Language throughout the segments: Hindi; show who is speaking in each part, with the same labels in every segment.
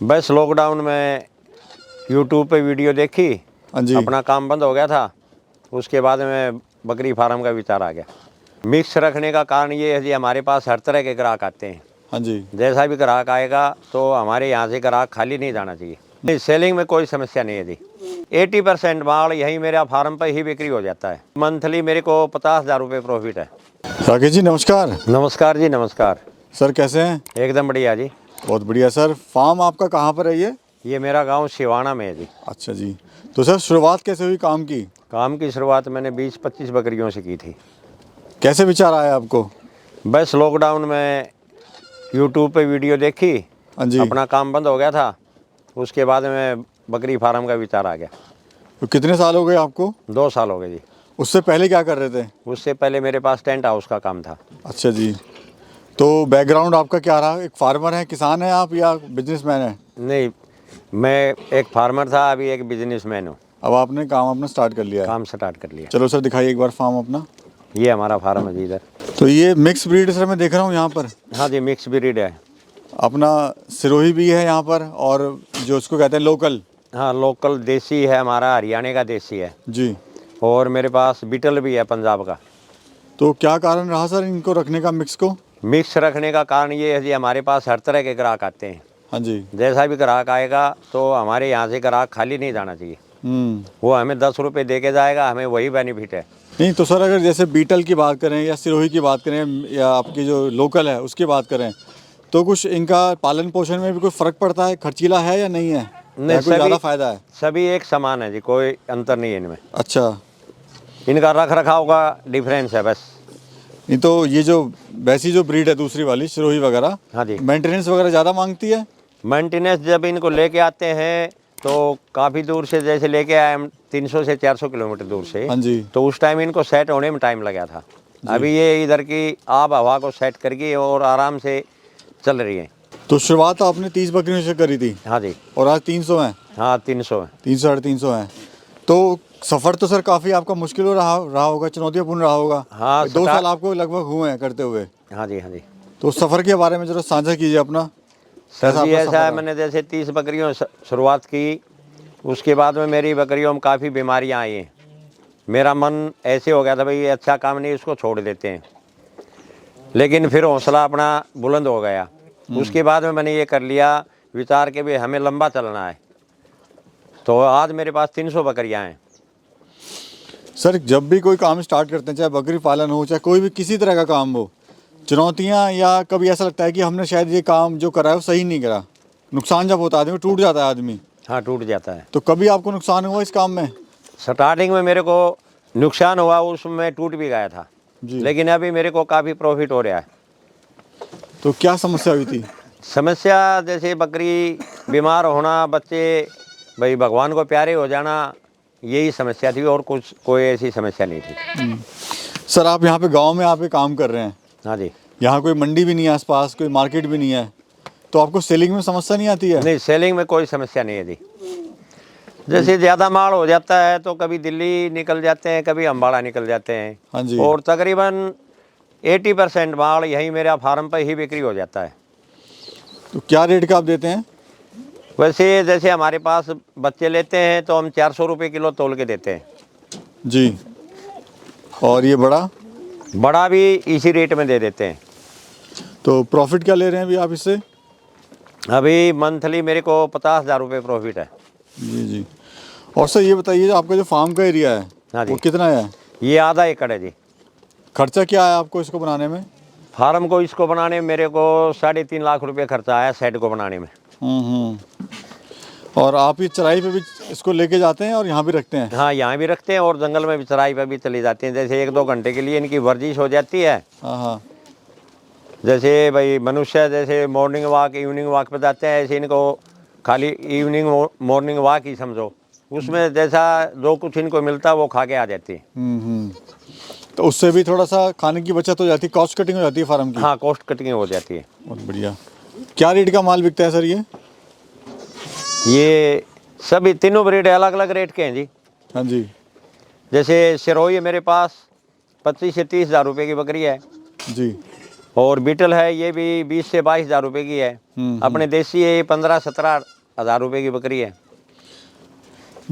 Speaker 1: बस लॉकडाउन में यूट्यूब पे वीडियो देखी।
Speaker 2: हाँ जी।
Speaker 1: अपना काम बंद हो गया था। उसके बाद में बकरी फार्म का विचार आ गया। मिक्स रखने का कारण ये है जी, हमारे पास हर तरह के ग्राहक आते हैं।
Speaker 2: हाँ जी।
Speaker 1: जैसा भी ग्राहक आएगा तो हमारे यहाँ से ग्राहक खाली नहीं जाना चाहिए। नहीं, सेलिंग में कोई समस्या नहीं है जी। 80% माल यहीं मेरा फार्म पर ही बिक्री हो जाता है। मंथली मेरे को 50,000 रुपये प्रॉफिट है।
Speaker 2: राकेश जी नमस्कार।
Speaker 1: नमस्कार जी, नमस्कार।
Speaker 2: सर कैसे हैं?
Speaker 1: एकदम बढ़िया जी।
Speaker 2: बहुत बढ़िया सर। फार्म आपका कहाँ पर है
Speaker 1: ये मेरा गांव सिवाना में है जी।
Speaker 2: अच्छा जी। तो सर शुरुआत कैसे हुई काम की?
Speaker 1: काम की शुरुआत मैंने 20-25 बकरियों से की थी।
Speaker 2: कैसे विचार आया आपको?
Speaker 1: बस लॉकडाउन में यूट्यूब पे वीडियो देखी।
Speaker 2: हाँ जी।
Speaker 1: अपना काम बंद हो गया था। उसके बाद में बकरी फार्म का विचार आ गया।
Speaker 2: तो कितने साल हो गए आपको?
Speaker 1: 2 साल हो गए जी।
Speaker 2: उससे पहले क्या कर रहे थे?
Speaker 1: उससे पहले मेरे पास टेंट हाउस का काम था।
Speaker 2: अच्छा जी। तो बैकग्राउंड आपका क्या रहा? एक फार्मर है, किसान है आप या बिजनेसमैन है?
Speaker 1: नहीं, मैं एक फार्मर था, अभी एक बिजनेसमैन हूँ।
Speaker 2: अब आपने काम अपना स्टार्ट कर लिया है।
Speaker 1: काम स्टार्ट कर लिया।
Speaker 2: चलो सर दिखाइए एक बार फार्म अपना।
Speaker 1: ये हमारा फार्म है जी इधर।
Speaker 2: तो ये मिक्स ब्रीड सर मैं देख रहा हूँ यहाँ पर।
Speaker 1: हाँ जी, मिक्स ब्रीड है।
Speaker 2: अपना सिरोही भी है यहाँ पर और जो उसको कहते हैं लोकल।
Speaker 1: हाँ, लोकल देसी है हमारा, हरियाणा का देसी है।
Speaker 2: जी।
Speaker 1: और मेरे पास बीटल भी है पंजाब का।
Speaker 2: तो क्या कारण रहा सर इनको रखने का, मिक्स को?
Speaker 1: मिक्स रखने का कारण ये है जी, हमारे पास हर तरह के ग्राहक आते हैं।
Speaker 2: हाँ जी।
Speaker 1: जैसा भी ग्राहक आएगा तो हमारे यहाँ से ग्राहक खाली नहीं जाना चाहिए। वो हमें 10 रुपये दे के जाएगा, हमें वही बेनिफिट है।
Speaker 2: नहीं तो सर अगर जैसे बीटल की बात करें या सिरोही की बात करें या आपकी जो लोकल है उसकी बात करें, तो कुछ इनका पालन पोषण में भी कोई फ़र्क पड़ता है? खर्चीला है या नहीं है?
Speaker 1: नहीं,
Speaker 2: कोई ज़्यादा फ़ायदा है?
Speaker 1: सभी एक समान है जी, कोई अंतर नहीं है इनमें।
Speaker 2: अच्छा।
Speaker 1: इनका रख रखाव का डिफरेंस है बस।
Speaker 2: नहीं तो ये जो वैसी जो ब्रीड है दूसरी वाली सिरोही वगैरह,
Speaker 1: हाँ जी।
Speaker 2: मेंटेनेंस वगैरह ज़्यादा मांगती है?
Speaker 1: मेंटेनेंस जब इनको लेके आते हैं तो काफ़ी दूर से, जैसे लेके आए हम 300 से 400 किलोमीटर दूर से।
Speaker 2: हाँ जी।
Speaker 1: तो उस टाइम इनको सेट होने में टाइम लगा था। अभी ये इधर की आब हवा को सेट करके और आराम से चल रही है।
Speaker 2: तो शुरुआत आपने 30 बकरियों से करी थी?
Speaker 1: हाँ जी।
Speaker 2: और आज 300 हैं?
Speaker 1: हाँ, 300 है।
Speaker 2: 300 साढ़े 300 हैं। तो सफ़र तो सर काफ़ी आपका मुश्किल रहा होगा, चुनौतीपूर्ण रहा होगा।
Speaker 1: हाँ,
Speaker 2: 2 साल आपको लगभग हुए हैं करते हुए।
Speaker 1: हाँ जी, हाँ जी।
Speaker 2: तो उस सफ़र के बारे में जरा साझा कीजिए अपना।
Speaker 1: सर जी,
Speaker 2: आपका
Speaker 1: ऐसा
Speaker 2: सफ़र
Speaker 1: है,
Speaker 2: रहा?
Speaker 1: मैंने जैसे 30 बकरियों से शुरुआत की। उसके बाद में मेरी बकरियों में काफ़ी बीमारियां आई हैं। मेरा मन ऐसे हो गया था, भाई ये अच्छा काम नहीं, इसको छोड़ देते हैं। लेकिन फिर हौसला अपना बुलंद हो गया। उसके बाद में मैंने ये कर लिया विचार के भी हमें लंबा चलना है। तो आज मेरे पास 300 बकरियां हैं।
Speaker 2: सर जब भी कोई काम स्टार्ट करते हैं, चाहे बकरी पालन हो चाहे कोई भी किसी तरह का काम हो, चुनौतियाँ या कभी ऐसा लगता है कि हमने शायद ये काम जो करा है वो सही नहीं करा, नुकसान जब होता है आदमी टूट जाता है आदमी,
Speaker 1: हाँ, टूट जाता है।
Speaker 2: तो कभी आपको नुकसान हुआ इस काम में?
Speaker 1: स्टार्टिंग में मेरे को नुकसान हुआ, उसमें टूट भी गया था।
Speaker 2: जी।
Speaker 1: लेकिन अभी मेरे को काफ़ी प्रॉफिट हो रहा है।
Speaker 2: तो क्या समस्या हुई थी?
Speaker 1: समस्या जैसे बकरी बीमार होना, बच्चे भाई भगवान को प्यारे हो जाना, यही समस्या थी और कुछ कोई ऐसी समस्या नहीं थी।
Speaker 2: सर आप यहाँ पे गांव में आप ये काम कर रहे हैं,
Speaker 1: हाँ जी।
Speaker 2: यहाँ कोई मंडी भी नहीं है आसपास, कोई मार्केट भी नहीं है, तो आपको सेलिंग में समस्या नहीं आती है?
Speaker 1: नहीं, सेलिंग में कोई समस्या नहीं है जी। जैसे ज़्यादा माल हो जाता है तो कभी दिल्ली निकल जाते हैं, कभी अम्बाड़ा निकल जाते हैं।
Speaker 2: हाँ जी।
Speaker 1: और तकरीबन 80% माल यहीं मेरा फार्म पर ही बिक्री हो जाता है।
Speaker 2: तो क्या रेट का आप देते हैं?
Speaker 1: वैसे जैसे हमारे पास बच्चे लेते हैं तो हम 400 रुपये किलो तोल के देते हैं
Speaker 2: जी। और ये
Speaker 1: बड़ा भी इसी रेट में दे देते हैं।
Speaker 2: तो प्रॉफिट क्या ले रहे हैं अभी आप इससे?
Speaker 1: अभी मंथली मेरे को 50,000 रुपये प्रॉफिट है।
Speaker 2: जी जी। और सर ये बताइए आपका जो फार्म का एरिया है,
Speaker 1: हाँ जी।
Speaker 2: वो कितना है?
Speaker 1: ये आधा एकड़ है जी।
Speaker 2: खर्चा क्या है आपको इसको बनाने में?
Speaker 1: फार्म को इसको बनाने में मेरे को 3.5 लाख रुपये खर्चा आया शेड को बनाने में।
Speaker 2: और आप ये चराई पे भी इसको लेके जाते हैं और यहाँ भी रखते हैं?
Speaker 1: हाँ, यहाँ भी रखते हैं और जंगल में भी चराई पर भी चली जाती हैं। जैसे 1-2 घंटे के लिए इनकी वर्जिश हो जाती है।
Speaker 2: हाँ हाँ।
Speaker 1: जैसे भाई मनुष्य जैसे मॉर्निंग वॉक इवनिंग वॉक पे जाते हैं, ऐसे इनको खाली इवनिंग मॉर्निंग वॉक ही समझो। उसमें जैसा जो कुछ इनको मिलता है वो खा के आ जाती है।
Speaker 2: तो उससे भी थोड़ा सा खाने की बचत हो जाती है, कॉस्ट कटिंग हो जाती है फार्म की?
Speaker 1: हाँ, कॉस्ट कटिंग हो जाती है।
Speaker 2: बहुत बढ़िया। क्या रेट का माल बिकता है सर
Speaker 1: ये सभी तीनों ब्रीड अलग अलग रेट के हैं जी।
Speaker 2: हाँ जी।
Speaker 1: जैसे सिरोही मेरे पास 25 से 30 हज़ार रुपये की बकरी है।
Speaker 2: जी।
Speaker 1: और बीटल है ये भी 20 से 22 हज़ार रुपये की है। अपने देसी है 15-17 हज़ार रुपये की बकरी है।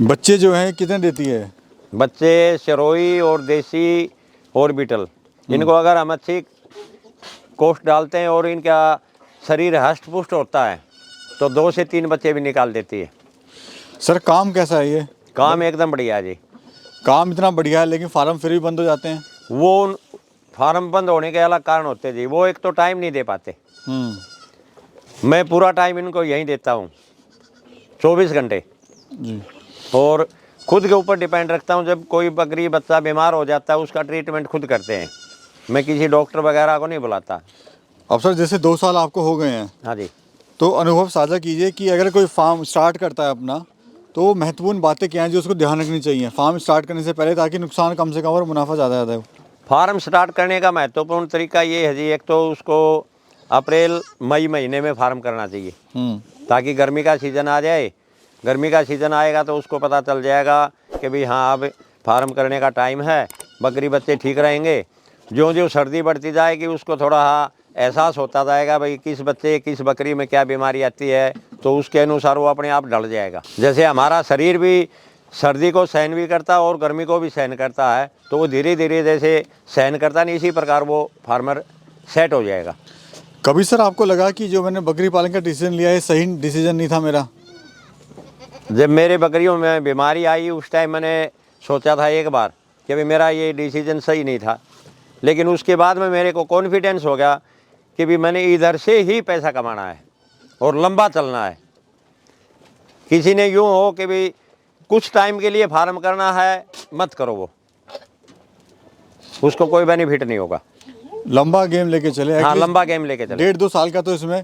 Speaker 2: बच्चे जो हैं कितने देती है?
Speaker 1: बच्चे शरोई और देसी और बीटल, इनको अगर हम अच्छी कोस्ट डालते हैं और इनका शरीर हष्ट पुष्ट होता है तो 2 से 3 बच्चे भी निकाल देती है।
Speaker 2: सर काम कैसा है ये?
Speaker 1: काम एकदम बढ़िया है जी।
Speaker 2: काम इतना बढ़िया है लेकिन फार्म फिर भी बंद हो जाते हैं।
Speaker 1: वो फार्म बंद होने के अलग कारण होते हैं जी। वो एक तो टाइम नहीं दे पाते। मैं पूरा टाइम इनको यहीं देता हूँ 24 घंटे
Speaker 2: जी।
Speaker 1: और खुद के ऊपर डिपेंड रखता हूँ। जब कोई बकरी बच्चा बीमार हो जाता है उसका ट्रीटमेंट खुद करते हैं, मैं किसी डॉक्टर वगैरह को नहीं बुलाता।
Speaker 2: अब सर जैसे 2 साल आपको हो गए हैं,
Speaker 1: हाँ जी।
Speaker 2: तो अनुभव साझा कीजिए कि अगर कोई फार्म स्टार्ट करता है अपना, तो महत्वपूर्ण बातें क्या हैं जो उसको ध्यान रखनी चाहिए फार्म स्टार्ट करने से पहले, ताकि नुकसान कम से कम और मुनाफा ज़्यादा हो।
Speaker 1: फार्म स्टार्ट करने का महत्वपूर्ण तरीका ये है जी, एक तो उसको अप्रैल मई महीने में फार्म करना चाहिए ताकि गर्मी का सीज़न आ जाए। गर्मी का सीज़न आएगा तो उसको पता चल जाएगा कि भाई हाँ अब फार्म करने का टाइम है, बकरी बच्चे ठीक रहेंगे। जो जो सर्दी बढ़ती जाएगी उसको थोड़ा एहसास होता जाएगा भाई किस बच्चे किस बकरी में क्या बीमारी आती है, तो उसके अनुसार वो अपने आप ढल जाएगा। जैसे हमारा शरीर भी सर्दी को सहन भी करता है और गर्मी को भी सहन करता है, तो वो धीरे धीरे जैसे सहन करता नहीं, इसी प्रकार वो फार्मर सेट हो जाएगा।
Speaker 2: कभी सर आपको लगा कि जो मैंने बकरी पालन का डिसीजन लिया है सही डिसीजन नहीं था मेरा?
Speaker 1: जब मेरे बकरियों में बीमारी आई उस टाइम मैंने सोचा था एक बार कि भाई मेरा ये डिसीजन सही नहीं था, लेकिन उसके बाद में मेरे को कॉन्फिडेंस हो गया कि भी मैंने इधर से ही पैसा कमाना है और लंबा चलना है। किसी ने यूँ हो कि भी कुछ टाइम के लिए फार्म करना है, मत करो, वो उसको कोई बेनिफिट नहीं होगा।
Speaker 2: लंबा गेम लेके चले।
Speaker 1: हाँ, लंबा गेम लेके चले।
Speaker 2: 1.5-2 साल का तो इसमें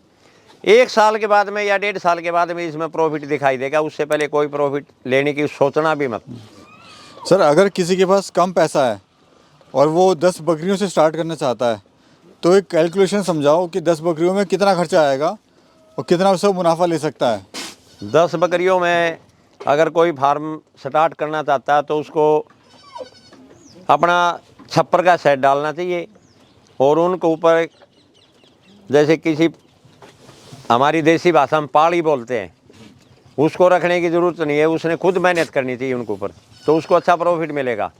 Speaker 1: 1 साल के बाद में या 1.5 साल के बाद में इसमें प्रॉफिट दिखाई देगा, उससे पहले कोई प्रॉफिट लेने की सोचना भी मत।
Speaker 2: सर अगर किसी के पास कम पैसा है और वो 10 बकरियों से स्टार्ट करना चाहता है, तो एक कैलकुलेशन समझाओ कि 10 बकरियों में कितना खर्चा आएगा और कितना उससे मुनाफा ले सकता है।
Speaker 1: 10 बकरियों में अगर कोई फार्म स्टार्ट करना चाहता है तो उसको अपना छप्पर का सेट डालना चाहिए और उनके ऊपर जैसे किसी हमारी देसी भाषा में पाड़ी बोलते हैं, उसको रखने की ज़रूरत नहीं है। उसने खुद मेहनत करनी चाहिए उनके ऊपर, तो उसको अच्छा प्रॉफिट मिलेगा।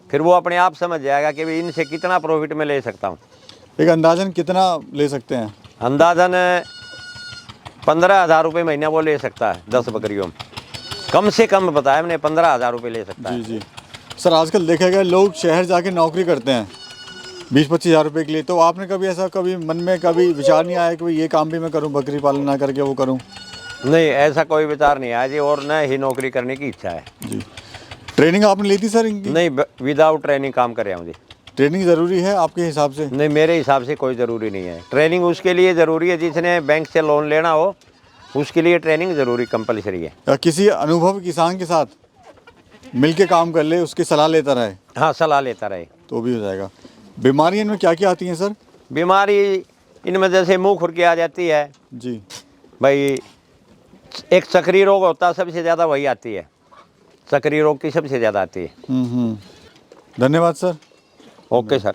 Speaker 1: फिर वो अपने आप समझ जाएगा कि भाई इनसे कितना प्रॉफिट मैं ले सकता हूँ।
Speaker 2: एक अंदाजन कितना ले सकते हैं?
Speaker 1: अंदाजन 15,000 रुपये महीना वो ले सकता है 10 बकरियों में। कम से कम बताया मैंने, 15,000 रुपये ले सकता है।
Speaker 2: जी। सर आजकल देखा गया लोग शहर जाके नौकरी करते हैं 20-25 हज़ार रुपये के लिए, तो आपने कभी ऐसा कभी मन में कभी विचार नहीं आया कि भाई ये काम भी मैं करूं, बकरी पालन ना करके वो करूं?
Speaker 1: नहीं, ऐसा कोई विचार नहीं आया जी, और न ही नौकरी करने की इच्छा है
Speaker 2: जी। ट्रेनिंग आपने ली थी सर इनकी?
Speaker 1: नहीं, विदाउट ट्रेनिंग काम कर रहा हूँ जी।
Speaker 2: ट्रेनिंग ज़रूरी है आपके हिसाब से?
Speaker 1: नहीं, मेरे हिसाब से कोई ज़रूरी नहीं है। ट्रेनिंग उसके लिए ज़रूरी है जिसने बैंक से लोन लेना हो, उसके लिए ट्रेनिंग ज़रूरी कंपलसरी है।
Speaker 2: या किसी अनुभवी किसान के साथ मिल के काम कर ले, उसकी सलाह लेता रहे?
Speaker 1: हाँ, सलाह लेता रहे
Speaker 2: तो भी हो जाएगा। बीमारियाँ इनमें क्या क्या आती हैं सर?
Speaker 1: बीमारी इनमें जैसे मुंह खुरकी आ जाती है
Speaker 2: जी
Speaker 1: भाई, एक चक्री रोग होता है, सबसे ज़्यादा वही आती है, चक्री रोग की सबसे ज़्यादा आती है।
Speaker 2: धन्यवाद सर।
Speaker 1: Okay sir.